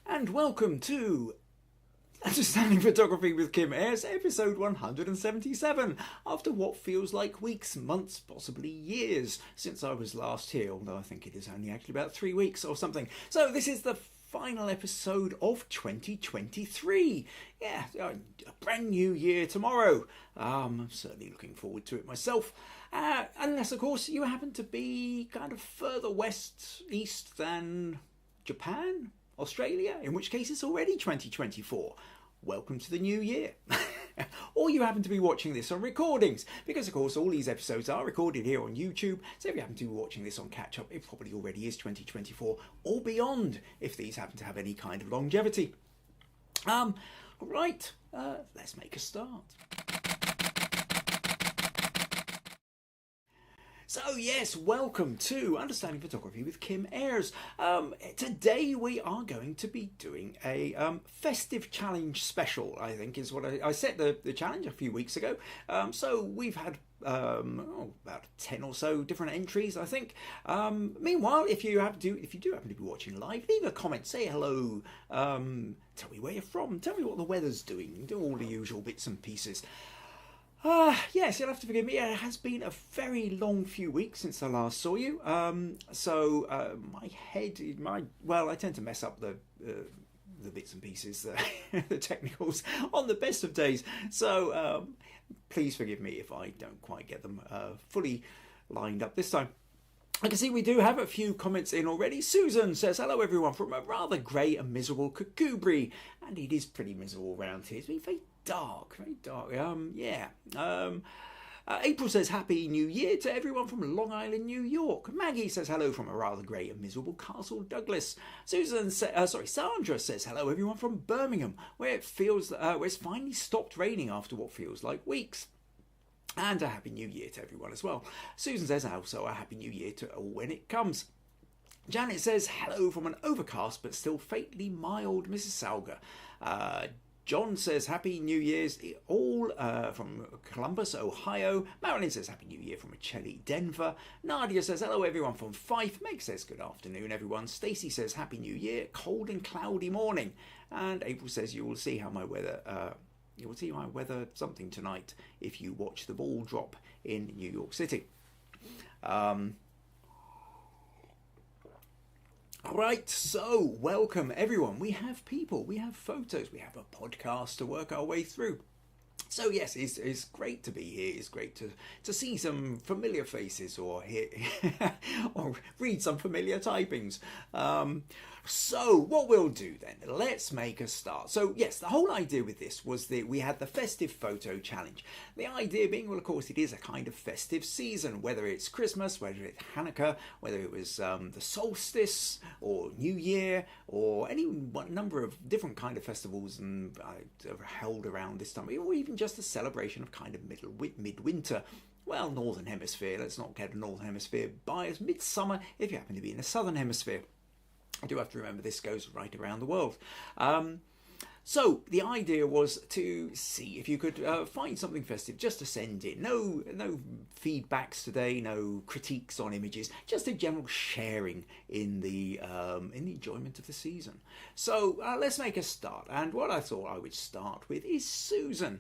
and welcome to Understanding Photography with Kim Ayres, episode 177, after what feels like weeks, months, possibly years since I was last here, although I think it is only actually about 3 weeks or something. So this is the final episode of 2023. Yeah, a brand new year tomorrow. I'm certainly looking forward to it myself. Unless, of course, you happen to be kind of further east than Japan, Australia, in which case it's already 2024. Welcome to the new year. Or you happen to be watching this on recordings, because of course all these episodes are recorded here on YouTube, so if you happen to be watching this on catch up, it probably already is 2024 or beyond, if these happen to have any kind of longevity. Right, let's make a start. So yes, welcome to Understanding Photography with Kim Ayres. Today we are going to be doing a festive challenge special, I think is what I set the challenge a few weeks ago. So we've had about 10 or so different entries, I think. Meanwhile, if you do happen to be watching live, leave a comment, say hello, tell me where you're from, tell me what the weather's doing, do all the usual bits and pieces. Yes, you'll have to forgive me. It has been a very long few weeks since I last saw you. My head, I tend to mess up the bits and pieces, the technicals on the best of days. So please forgive me if I don't quite get them fully lined up this time. I can see we do have a few comments in already. Susan says, hello everyone from a rather grey and miserable Kirkcudbright. And it is pretty miserable around here. It's been very dark. April says, happy new year to everyone from Long Island, New York. Maggie says, hello from a rather grey and miserable Castle Douglas. Sandra says, hello everyone from Birmingham, where it's finally stopped raining after what feels like weeks. And a happy new year to everyone as well. Susan says also a happy new year to all when it comes. Janet says hello from an overcast but still faintly mild Mississauga. John says happy new year's all from Columbus, Ohio. Marilyn says happy new year from Acheli, Denver. Nadia says hello everyone from Fife. Meg says good afternoon everyone. Stacy says happy new year, cold and cloudy morning. And April says you will see how my weather... You will see my weather something tonight if you watch the ball drop in New York City. Alright, so welcome everyone. We have people, we have photos, we have a podcast to work our way through. So yes, it's great to be here. It's great to see some familiar faces or hear or read some familiar typings. So what we'll do then, let's make a start. So yes, the whole idea with this was that we had the Festive Photo Challenge. The idea being, well, of course, it is a kind of festive season, whether it's Christmas, whether it's Hanukkah, whether it was the solstice or New Year or any number of different kind of festivals and held around this time, or even just a celebration of kind of midwinter. Well, Northern Hemisphere, let's not get a Northern Hemisphere bias. Midsummer, if you happen to be in the Southern Hemisphere. I do have to remember this goes right around the world. So the idea was to see if you could find something festive just to send in. No feedbacks today, no critiques on images, just a general sharing in the enjoyment of the season. So let's make a start. And what I thought I would start with is Susan.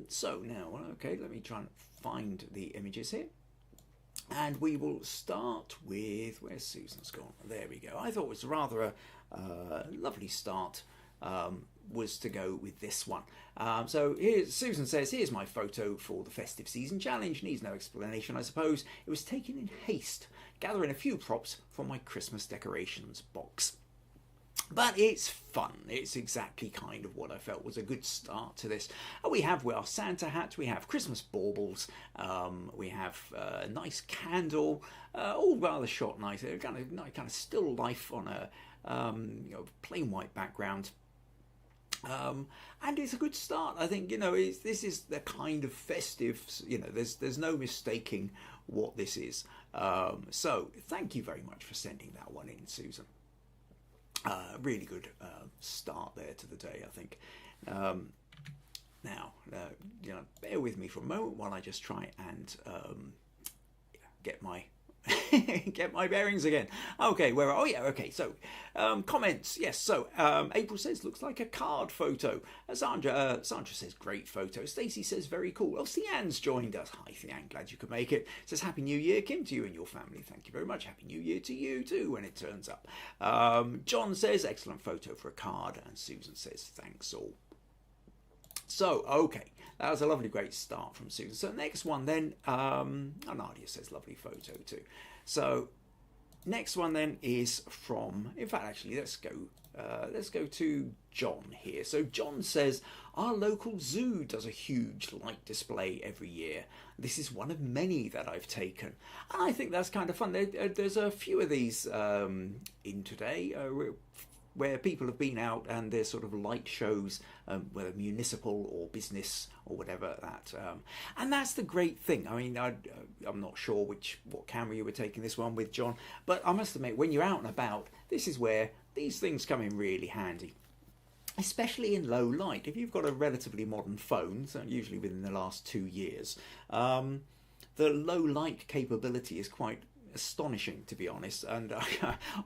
So now, okay, let me try and find the images here. And we will start with, where's Susan's gone? There we go. I thought it was rather a lovely start was to go with this one. So Susan says, here's my photo for the festive season challenge. Needs no explanation, I suppose. It was taken in haste, gathering a few props from my Christmas decorations box. But it's fun. It's exactly kind of what I felt was a good start to this. We have our Santa hat, we have Christmas baubles, we have a nice candle, all rather shot nice, kind of still life on a plain white background. And it's a good start. I think, this is the kind of festive, there's no mistaking what this is. So thank you very much for sending that one in, Susan. Really good start there to the day, I think. Now, bear with me for a moment while I just try and get my Get my bearings again. Okay, where? Oh yeah, okay. So, comments. Yes. So, April says looks like a card photo. Sandra says great photo. Stacy says very cool. Oh, Theanne's joined us. Hi, Theanne. Glad you could make it. Says Happy New Year, Kim, to you and your family. Thank you very much. Happy New Year to you too when it turns up. John says excellent photo for a card, and Susan says thanks all. So, okay, that was a lovely, great start from Susan. So next one then, Nadia says lovely photo too. So next one then is from, in fact, actually, let's go to John here. So John says, our local zoo does a huge light display every year. This is one of many that I've taken. And I think that's kind of fun. There's a few of these in today, where people have been out and there's sort of light shows, whether municipal or business or whatever that. And that's the great thing. I mean, I'm not sure what camera you were taking this one with, John, but I must admit, when you're out and about, this is where these things come in really handy. Especially in low light. If you've got a relatively modern phone, so usually within the last 2 years, the low light capability is quite astonishing, to be honest, and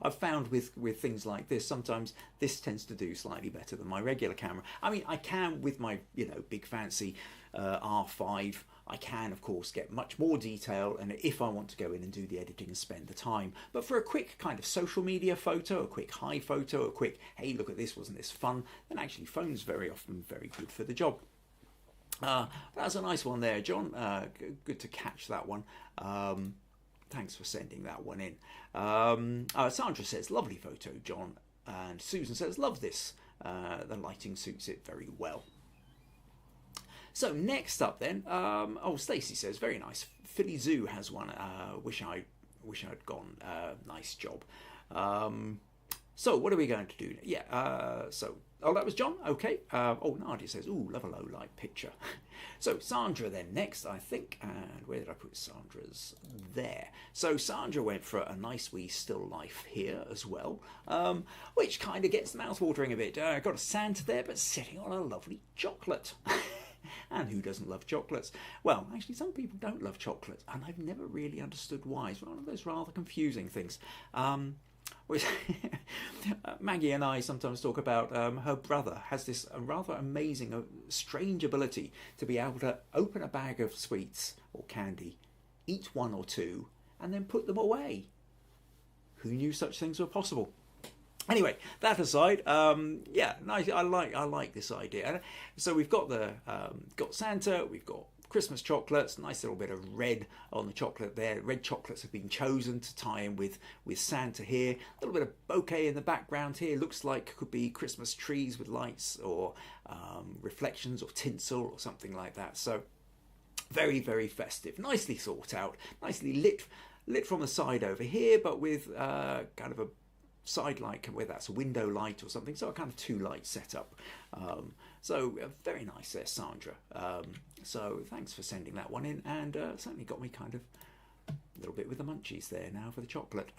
I've found with things like this, sometimes this tends to do slightly better than my regular camera. I mean, I can with my big fancy R5, I can of course get much more detail, and if I want to go in and do the editing and spend the time, but for a quick kind of social media photo, a quick high photo, a quick hey look at this, wasn't this fun, then actually phone's very often very good for the job. That's a nice one there, John. Good to catch that one. Thanks for sending that one in. Sandra says, lovely photo, John. And Susan says, love this. The lighting suits it very well. So next up then, Stacy says, very nice. Philly Zoo has one. Wish I'd gone. Nice job. So what are we going to do? Yeah, that was John. Okay. Nadia says, ooh, love a low light picture. So Sandra then next, I think. And where did I put Sandra's? There. So Sandra went for a nice wee still life here as well, which kind of gets the mouth watering a bit. Got a Santa there, but sitting on a lovely chocolate. And who doesn't love chocolates? Well, actually, some people don't love chocolates, and I've never really understood why. It's one of those rather confusing things. Maggie and I sometimes talk about her brother has this rather amazing, strange ability to be able to open a bag of sweets or candy, eat one or two, and then put them away. Who knew such things were possible? Anyway, that aside, nice. I like this idea. So we've got got Santa, we've got Christmas chocolates, nice little bit of red on the chocolate there. Red chocolates have been chosen to tie in with Santa here. A little bit of bouquet in the background here. Looks like could be Christmas trees with lights or reflections or tinsel or something like that. So very, very festive. Nicely thought out. Nicely lit from the side over here, but with kind of a side light where that's a window light or something, so a kind of two light setup. Very nice there, Sandra. So thanks for sending that one in, and certainly got me kind of a little bit with the munchies there now for the chocolate.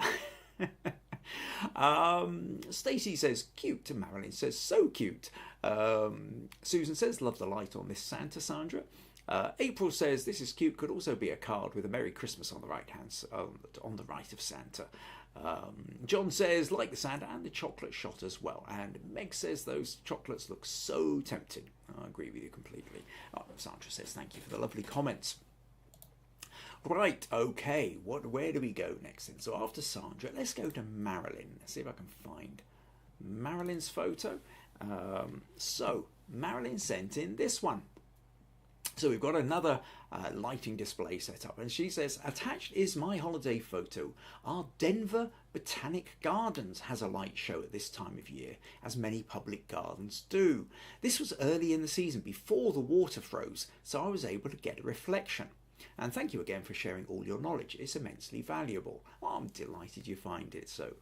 Stacy says cute, and Marilyn says so cute. Susan says love the light on this Santa, Sandra. April says this is cute, could also be a card with a Merry Christmas on the right hand, on the right of Santa. John says like the Santa and the chocolate shot as well, and Meg says those chocolates look so tempting. I agree with you completely. Sandra says thank you for the lovely comments. Right, okay, where do we go next then? So after Sandra, let's go to Marilyn. Let's see if I can find Marilyn's photo. So Marilyn sent in this one. So we've got another lighting display set up, and she says, attached is my holiday photo. Our Denver Botanic Gardens has a light show at this time of year, as many public gardens do. This was early in the season, before the water froze, so I was able to get a reflection. And thank you again for sharing all your knowledge. It's immensely valuable. Oh, I'm delighted you find it, so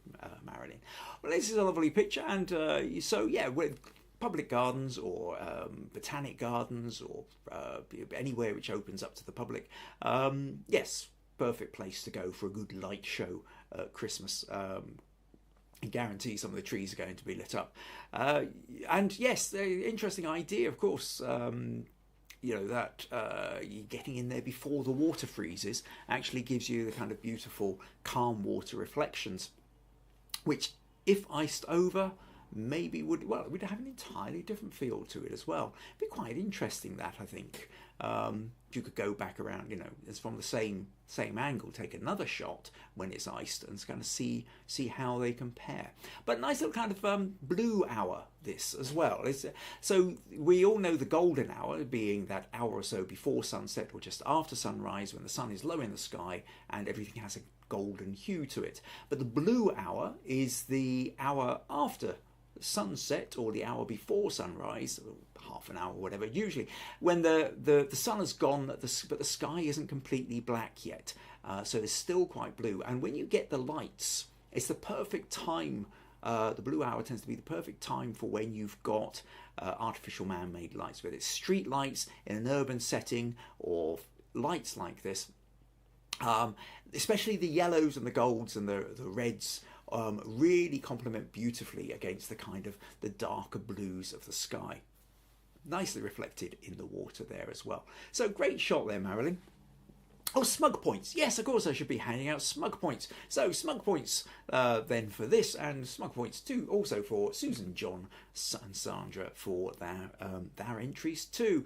Marilyn. Well, this is a lovely picture, and with public gardens or botanic gardens or anywhere which opens up to the public, yes, perfect place to go for a good light show at Christmas. I guarantee some of the trees are going to be lit up. And yes, the interesting idea, of course, you know, that you're getting in there before the water freezes actually gives you the kind of beautiful calm water reflections, which if iced over maybe would have an entirely different feel to it as well. It'd be quite interesting, that, I think. If you could go back around, you know, it's from the same angle, take another shot when it's iced and kind of see how they compare. But nice little kind of blue hour, this as well. So we all know the golden hour being that hour or so before sunset or just after sunrise, when the sun is low in the sky and everything has a golden hue to it. But the blue hour is the hour after sunset, or the hour before sunrise, half an hour or whatever, usually when the sun has gone, but the sky isn't completely black yet, so it's still quite blue. And when you get the lights, it's the perfect time. The blue hour tends to be the perfect time for when you've got artificial man-made lights, whether it's street lights in an urban setting or lights like this. Especially the yellows and the golds and the reds really complement beautifully against the kind of the darker blues of the sky. Nicely reflected in the water there as well. So great shot there, Marilyn. Oh, smug points. Yes, of course I should be handing out smug points. So smug points then for this, and smug points too also for Susan, John and Sandra for their entries too.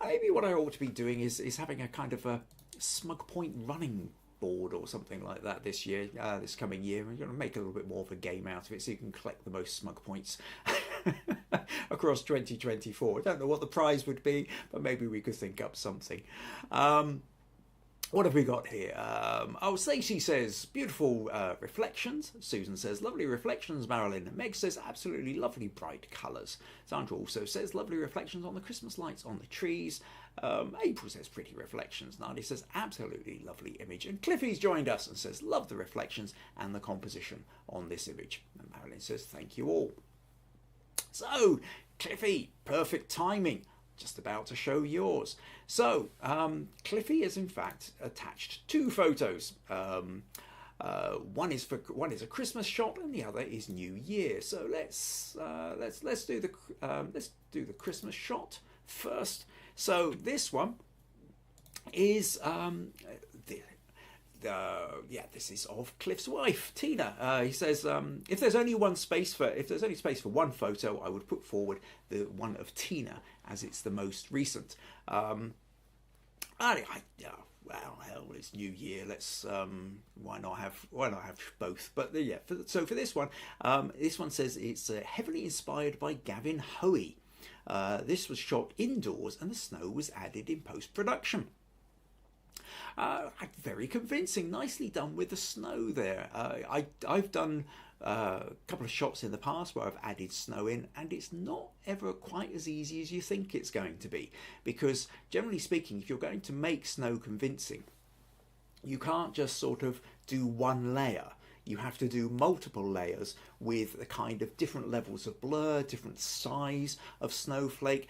Maybe what I ought to be doing is having a kind of a smug point running board or something like that this year, this coming year. We're going to make a little bit more of a game out of it so you can collect the most smug points across 2024. I don't know what the prize would be, but maybe we could think up something. What have we got here? Stacy says, beautiful reflections. Susan says, lovely reflections, Marilyn. Meg says, absolutely lovely bright colours. Sandra also says, lovely reflections on the Christmas lights on the trees. April says, pretty reflections. Nadia says, absolutely lovely image. And Cliffy's joined us and says, love the reflections and the composition on this image. And Marilyn says, thank you all. So, Cliffy, perfect timing. Just about to show yours. So Cliffy has in fact attached two photos. One is a Christmas shot and the other is New Year. So let's do the Christmas shot first. So this one is this is of Cliff's wife, Tina. He says, if there's only space for one photo, I would put forward the one of Tina, as it's the most recent. Well, hell, it's New Year. Let's why not have both? But so for this one says it's heavily inspired by Gavin Hoey. This was shot indoors, and the snow was added in post-production. Very convincing, nicely done with the snow there. I've done a couple of shots in the past where I've added snow in, and it's not ever quite as easy as you think it's going to be, because generally speaking, if you're going to make snow convincing, you can't just sort of do one layer. You have to do multiple layers with the kind of different levels of blur, different size of snowflake,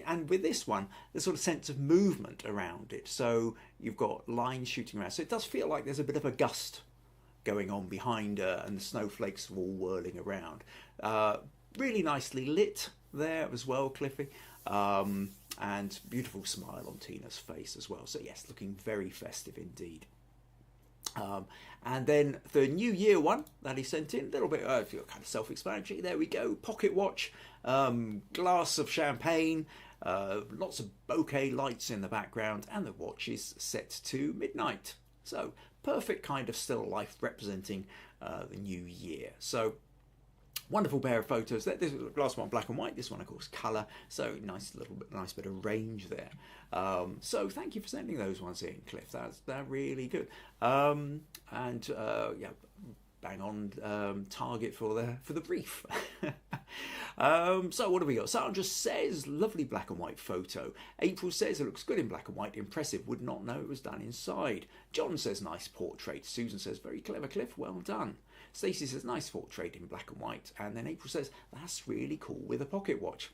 and with this one, the sort of sense of movement around it. So you've got lines shooting around. So it does feel like there's a bit of a gust going on behind her, and the snowflakes are all whirling around. Really nicely lit there as well, Cliffy. And beautiful smile on Tina's face as well. So yes, looking very festive indeed. And then the New Year one that he sent in, a little bit kind of self-explanatory. There we go, pocket watch, glass of champagne, lots of bouquet lights in the background, and the watch is set to midnight. So perfect kind of still life representing the New Year. So wonderful pair of photos. This last one black and white, this one of course colour, so nice bit of range there. So thank you for sending those ones in, Cliff. They're really good. Bang on target for the brief. So what have we got? Sandra says, lovely black and white photo. April says, it looks good in black and white, impressive, would not know it was done inside. John says, nice portrait. Susan says, very clever, Cliff, well done. Stacy says, nice portrait in black and white. And then April says, that's really cool with a pocket watch.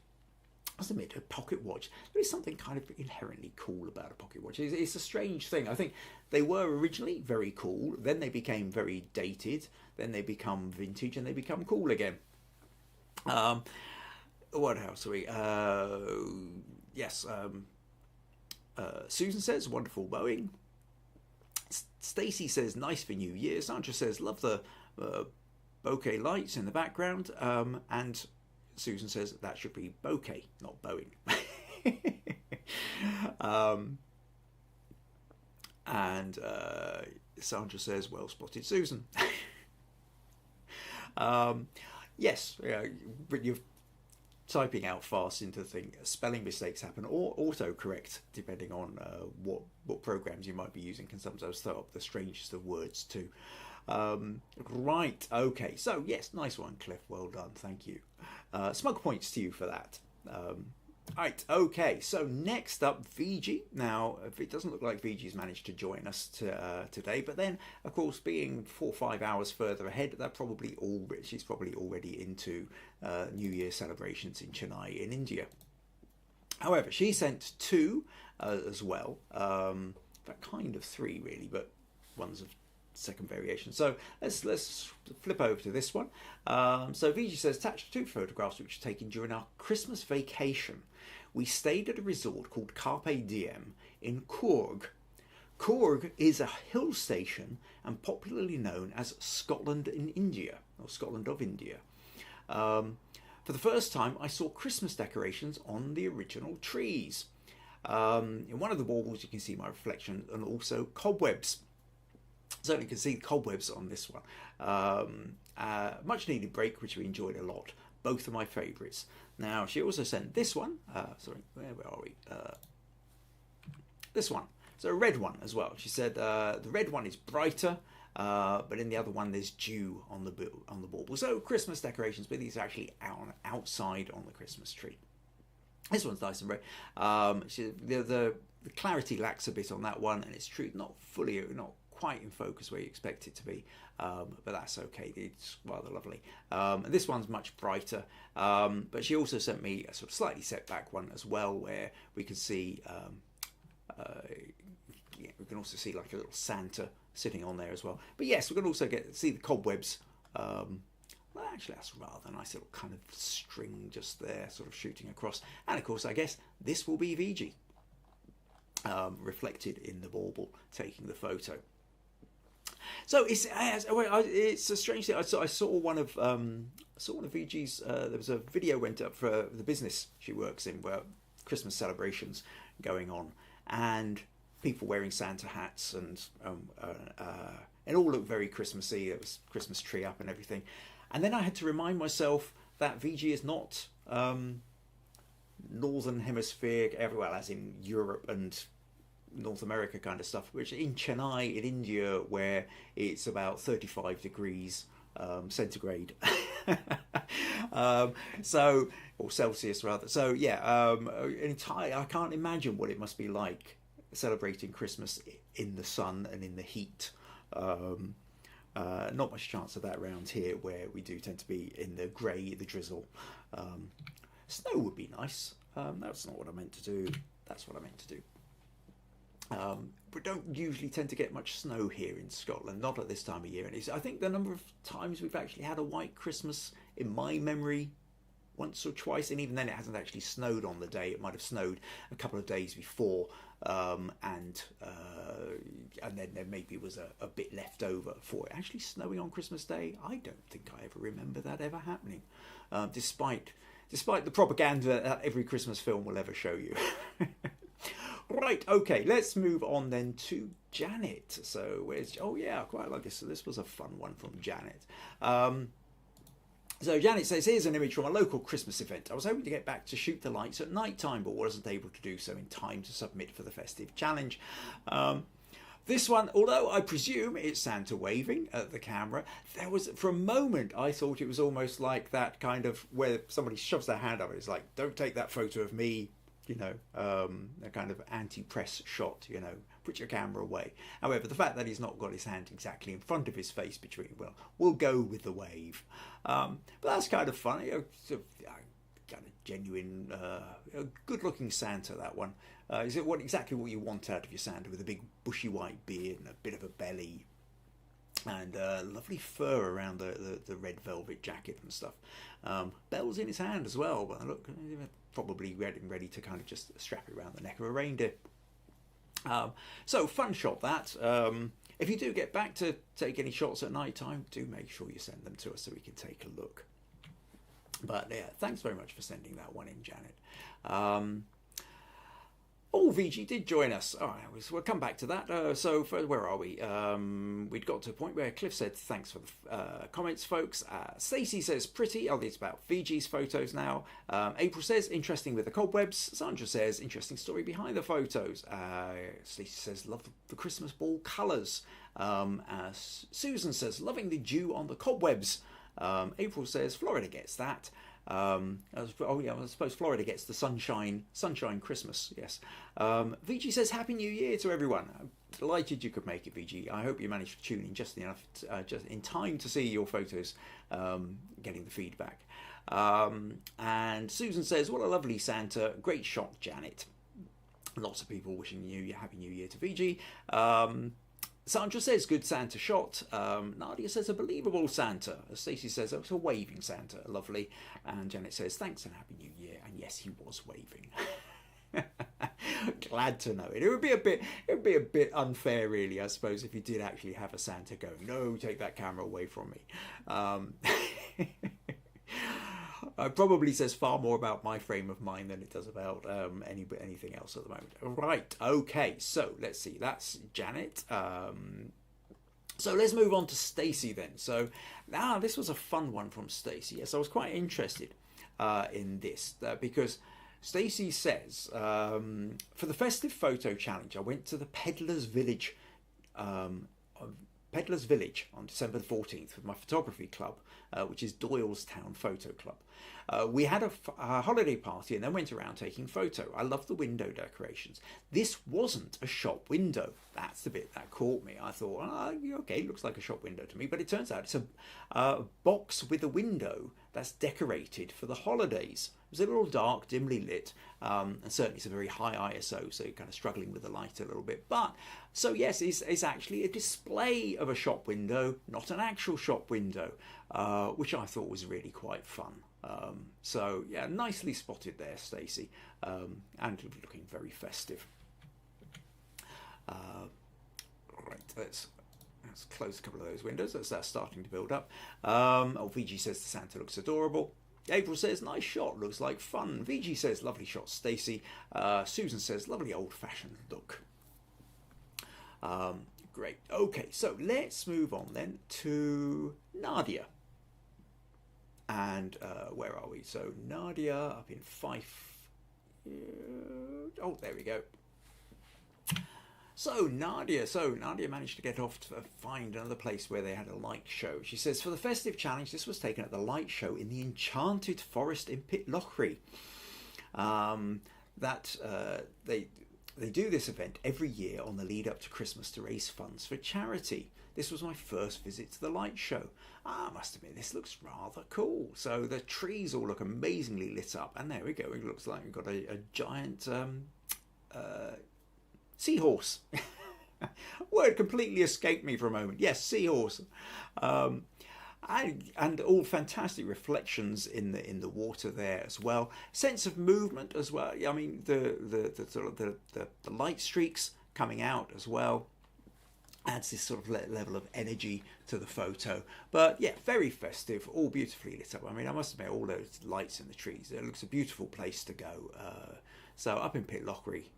I must admit, a pocket watch, there is something kind of inherently cool about a pocket watch. It's a strange thing. I think they were originally very cool, then they became very dated, then they become vintage, and they become cool again. What else are we? Susan says, wonderful mowing. Stacy says, nice for New Year. Sandra says, love the bouquet lights in the background. And Susan says, that should be bouquet, not Boeing. And Sandra says, well spotted, Susan. Yes, but you're typing out fast into the thing. Spelling mistakes happen, or autocorrect, depending on what programs you might be using, can sometimes throw up the strangest of words too. Right, okay, so yes, nice one, Cliff, well done, thank you. Smug points to you for that. Right, okay, so next up, Viji. Now, it doesn't look like Viji's managed to join us today, but then, of course, being 4 or 5 hours further ahead, she's probably already into New Year celebrations in Chennai in India. However, she sent 2 as well, but kind of 3 really, but one's of second variation. So let's flip over to this one. So Viji says, attached 2 photographs which were taken during our Christmas vacation. We stayed at a resort called Carpe Diem in Coorg. Coorg is a hill station and popularly known as Scotland in India, or Scotland of India. For the first time, I saw Christmas decorations on the original trees. In one of the baubles, you can see my reflection, and also cobwebs. Certainly can see the cobwebs on this one. Much needed break, which we enjoyed a lot. Both of my favourites. Now, she also sent this one. Sorry, where are we? This one. So a red one as well. She said the red one is brighter, but in the other one there's dew on the bauble. So Christmas decorations, but these are actually outside on the Christmas tree. This one's nice and red. The clarity lacks a bit on that one, and it's true, not quite in focus where you expect it to be, but that's okay. It's rather lovely. This one's much brighter, but she also sent me a sort of slightly set back one as well, where we can see we can also see like a little Santa sitting on there as well. But yes, we can also see the cobwebs. Well, actually, that's rather nice little kind of string just there, sort of shooting across. And of course, I guess this will be Viji, reflected in the bauble, taking the photo. So it's a strange thing. I saw one of Viji's. There was a video went up for the business she works in, where Christmas celebrations going on, and people wearing Santa hats, and it all looked very Christmassy. There was Christmas tree up and everything, and then I had to remind myself that Viji is not Northern Hemisphere everywhere, as in Europe and North America kind of stuff, which in Chennai in India, where it's about 35 degrees centigrade, or Celsius rather. So yeah, I can't imagine what it must be like celebrating Christmas in the sun and in the heat. Not much chance of that around here, where we do tend to be in the grey, the drizzle. Snow would be nice. That's not what I meant to do. That's what I meant to do. We don't usually tend to get much snow here in Scotland, not at this time of year. And I think the number of times we've actually had a white Christmas in my memory, once or twice, and even then it hasn't actually snowed on the day. It might have snowed a couple of days before, and then there maybe was a bit left over for it actually snowing on Christmas Day. I don't think I ever remember that ever happening, despite the propaganda that every Christmas film will ever show you. Right, okay, let's move on then to Janet. So oh yeah, I quite like this. So this was a fun one from Janet. So Janet says, here's an image from a local Christmas event. I was hoping to get back to shoot the lights at night time, but wasn't able to do so in time to submit for the festive challenge. This one, although I presume it's Santa waving at the camera, there was, for a moment, I thought it was almost like that kind of where somebody shoves their hand up. It's like, don't take that photo of me. A kind of anti-press shot, put your camera away. However, the fact that he's not got his hand exactly in front of his face we'll go with the wave. But that's kind of funny. Kind of genuine, good-looking Santa, that one. Is it exactly what you want out of your Santa, with a big bushy white beard and a bit of a belly, and lovely fur around the red velvet jacket and stuff. Bells in his hand as well, but look, probably ready to kind of just strap it around the neck of a reindeer. So fun shot that. If you do get back to take any shots at night time, do make sure you send them to us so we can take a look. But yeah, thanks very much for sending that one in, Janet. Oh, Viji did join us. All right, we'll come back to that. So, where are we? We'd got to a point where Cliff said, thanks for the comments, folks. Stacy says, pretty. Oh, it's about Viji's photos now. April says, interesting with the cobwebs. Sandra says, interesting story behind the photos. Stacy says, love the Christmas ball colours. Susan says, loving the dew on the cobwebs. April says, Florida gets that. I suppose Florida gets the sunshine Christmas, yes. Viji says, Happy New Year to everyone. I'm delighted you could make it, Viji. I hope you managed to tune in just in time to see your photos, getting the feedback. And Susan says, what a lovely Santa. Great shot, Janet. Lots of people wishing you Happy New Year to Viji. Sandra says, good Santa shot. Nadia says, a believable Santa. Stacy says, oh, it's a waving Santa. Lovely. And Janet says, thanks and Happy New Year. And yes, he was waving. Glad to know it. It would be a bit unfair, really, I suppose, if you did actually have a Santa going, no, take that camera away from me. It probably says far more about my frame of mind than it does about anything else at the moment. Right, okay, so let's see. That's Janet. So let's move on to Stacy then. So this was a fun one from Stacy. Yes, I was quite interested in this because Stacy says, for the Festive Photo Challenge, I went to the Peddler's Village on December the 14th with my photography club, which is Doylestown Photo Club. We had a holiday party and then went around taking photo. I love the window decorations. This wasn't a shop window. That's the bit that caught me. I thought, okay, looks like a shop window to me, but it turns out it's a box with a window that's decorated for the holidays. It was a little dark, dimly lit, and certainly it's a very high ISO, so you're kind of struggling with the light a little bit. But, so yes, it's actually a display of a shop window, not an actual shop window, which I thought was really quite fun. So, yeah, nicely spotted there, Stacy, and looking very festive. Right, let's close a couple of those windows. That's starting to build up. Viji says the Santa looks adorable. April says, nice shot, looks like fun. Viji says, lovely shot, Stacy. Susan says, lovely old-fashioned look. Great. Okay, so let's move on then to Nadia. And where are we? So Nadia up in Fife. Oh, there we go. So Nadia managed to get off to find another place where they had a light show. She says, for the festive challenge, this was taken at the light show in the Enchanted Forest in Pitlochry. They do this event every year on the lead up to Christmas to raise funds for charity. This was my first visit to the light show. I must admit, this looks rather cool. So the trees all look amazingly lit up. And there we go. It looks like we've got a giant seahorse. Word completely escaped me for a moment. Yes, seahorse. And all fantastic reflections in the water there as well. Sense of movement as well. I mean, the sort of the light streaks coming out as well adds this sort of level of energy to the photo. But yeah, very festive, all beautifully lit up. I mean, I must admit, all those lights in the trees, it looks a beautiful place to go. So up in Pitlochry,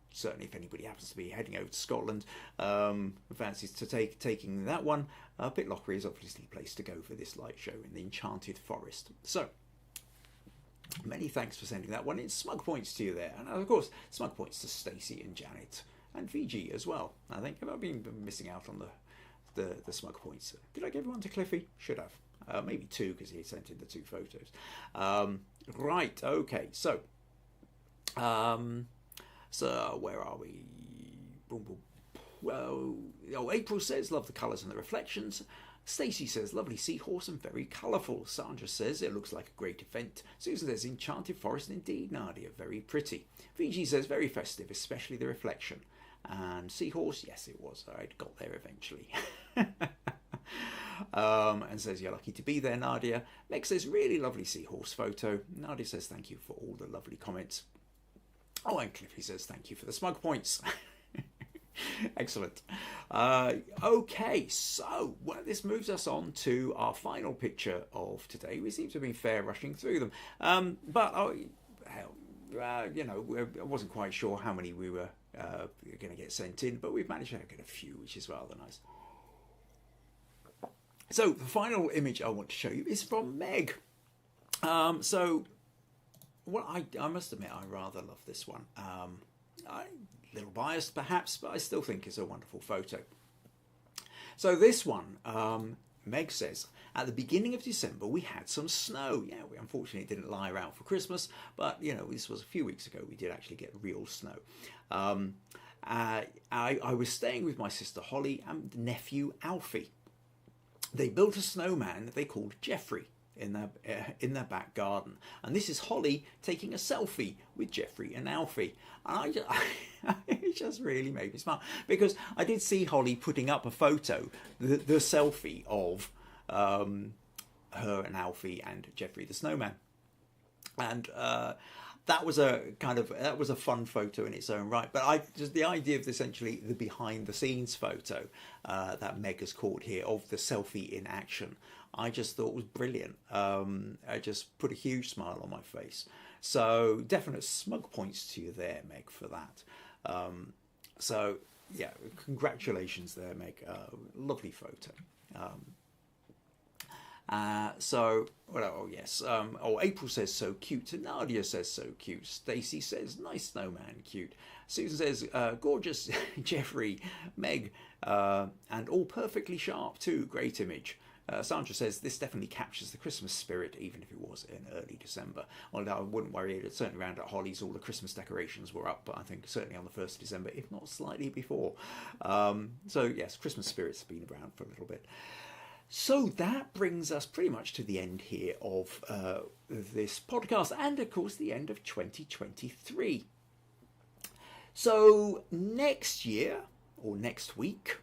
certainly if anybody happens to be heading over to Scotland, fancies to taking that one, Pitlochry is obviously the place to go for this light show in the Enchanted Forest. So many thanks for sending that one. It's smug points to you there, and of course smug points to Stacy and Janet and Viji as well. I think I've been missing out on the smug points. Did I give one to Cliffy? Should have. Maybe two, because he sent in the two photos. Right, okay, so where are we? Boom, boom. Well, April says, love the colours and the reflections. Stacy says, lovely seahorse and very colourful. Sandra says, it looks like a great event. Susan says, Enchanted Forest indeed, Nadia, very pretty. Viji says, very festive, especially the reflection. And seahorse, yes it was, I got there eventually. And says, you're lucky to be there, Nadia. Meg says, really lovely seahorse photo. Nadia says, thank you for all the lovely comments. Oh, and Cliffy says, thank you for the smug points. Excellent. Okay, so this moves us on to our final picture of today. We seem to have been fair rushing through them. But, I wasn't quite sure how many we were going to get sent in, but we've managed to get a few, which is rather nice. So the final image I want to show you is from Meg. I must admit I rather love this one. A little biased perhaps, but I still think it's a wonderful photo. So this one, Meg says, at the beginning of December we had some snow. Yeah, we unfortunately didn't lie around for Christmas, but this was a few weeks ago. We did actually get real snow. I was staying with my sister Holly and nephew Alfie. They built a snowman that they called Jeffrey in their back garden, and this is Holly taking a selfie with Jeffrey and Alfie. And it just really made me smile, because I did see Holly putting up a photo, the selfie of her and Alfie and Jeffrey the snowman, and that was a fun photo in its own right. But just the idea of essentially the behind the scenes photo that Meg has caught here of the selfie in action, I just thought was brilliant. I just put a huge smile on my face. So definite smug points to you there, Meg, for that. So yeah, congratulations there, Meg. Lovely photo. April says so cute. Nadia says so cute. Stacy says nice snowman, cute. Susan says gorgeous Jeffrey, Meg, and all perfectly sharp too. Great image. Sandra says this definitely captures the Christmas spirit, even if it was in early December. Although I wouldn't worry, it's certainly around at Holly's all the Christmas decorations were up, but I think certainly on the 1st of December, if not slightly before. So yes, Christmas spirit's been around for a little bit. So that brings us pretty much to the end here of this podcast, and of course the end of 2023. So next year, or next week,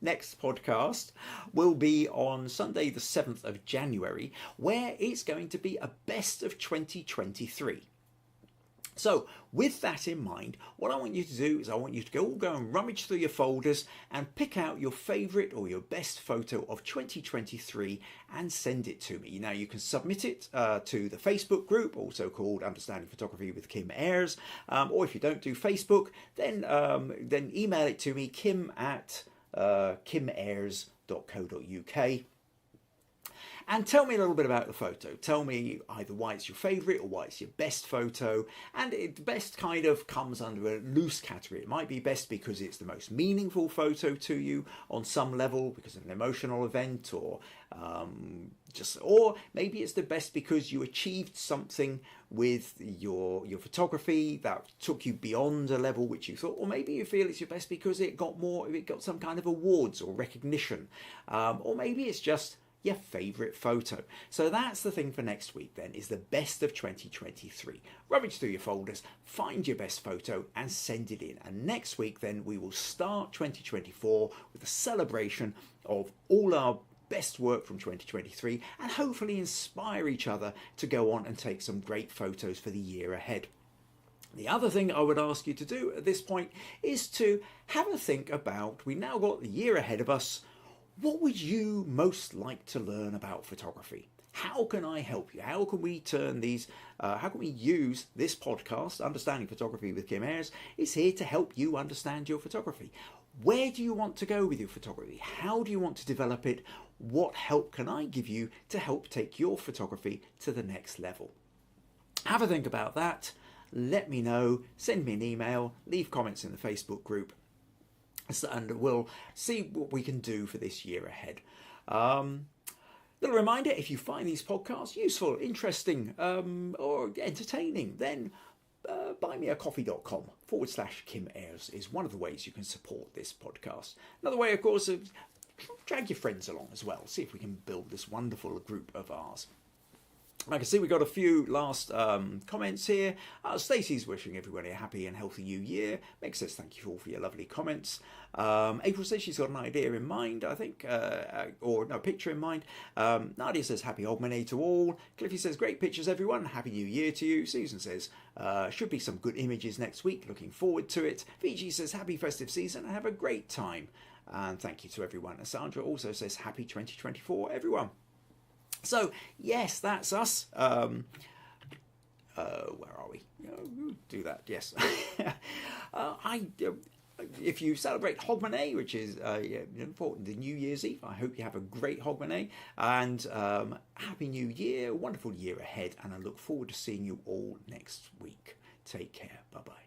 next podcast will be on Sunday the 7th of January, where it's going to be a best of 2023. So with that in mind, what I want you to do is I want you to go and rummage through your folders and pick out your favourite or your best photo of 2023 and send it to me. Now you can submit it to the Facebook group, also called Understanding Photography with Kim Ayres, or if you don't do Facebook, then email it to me, kim@kimayres.co.uk. And tell me a little bit about the photo. Tell me either why it's your favourite or why it's your best photo. And the best kind of comes under a loose category. It might be best because it's the most meaningful photo to you on some level, because of an emotional event, or maybe it's the best because you achieved something with your photography that took you beyond a level which you thought, or maybe you feel it's your best because it got some kind of awards or recognition, or maybe it's just your favourite photo. So that's the thing for next week then, is the best of 2023. Rummage through your folders, find your best photo and send it in. And next week then we will start 2024 with a celebration of all our best work from 2023 and hopefully inspire each other to go on and take some great photos for the year ahead. The other thing I would ask you to do at this point is to have a think about, we now got the year ahead of us. What would you most like to learn about photography? How can I help you? How can we turn these, how can we use this podcast, Understanding Photography with Kim Ayres, is here to help you understand your photography. Where do you want to go with your photography? How do you want to develop it? What help can I give you to help take your photography to the next level? Have a think about that. Let me know. Send me an email. Leave comments in the Facebook group. And we'll see what we can do for this year ahead. Little reminder, if you find these podcasts useful, interesting, or entertaining, then buymeacoffee.com/Kim Ayres is one of the ways you can support this podcast. Another way, of course, is drag your friends along as well. See if we can build this wonderful group of ours. I can see we got a few last comments here. Stacy's wishing everybody a happy and healthy new year. Meg says thank you all for your lovely comments. April says she's got an idea in mind, I think, or no, picture in mind. Nadia says happy Hogmanay to all. Cliffy says great pictures everyone. Happy New Year to you. Susan says should be some good images next week. Looking forward to it. Viji says happy festive season and have a great time. And thank you to everyone. And Sandra also says happy 2024 everyone. So, yes, that's us. Where are we? Do that, yes. If you celebrate Hogmanay, which is important, the New Year's Eve, I hope you have a great Hogmanay. And Happy New Year, wonderful year ahead. And I look forward to seeing you all next week. Take care. Bye-bye.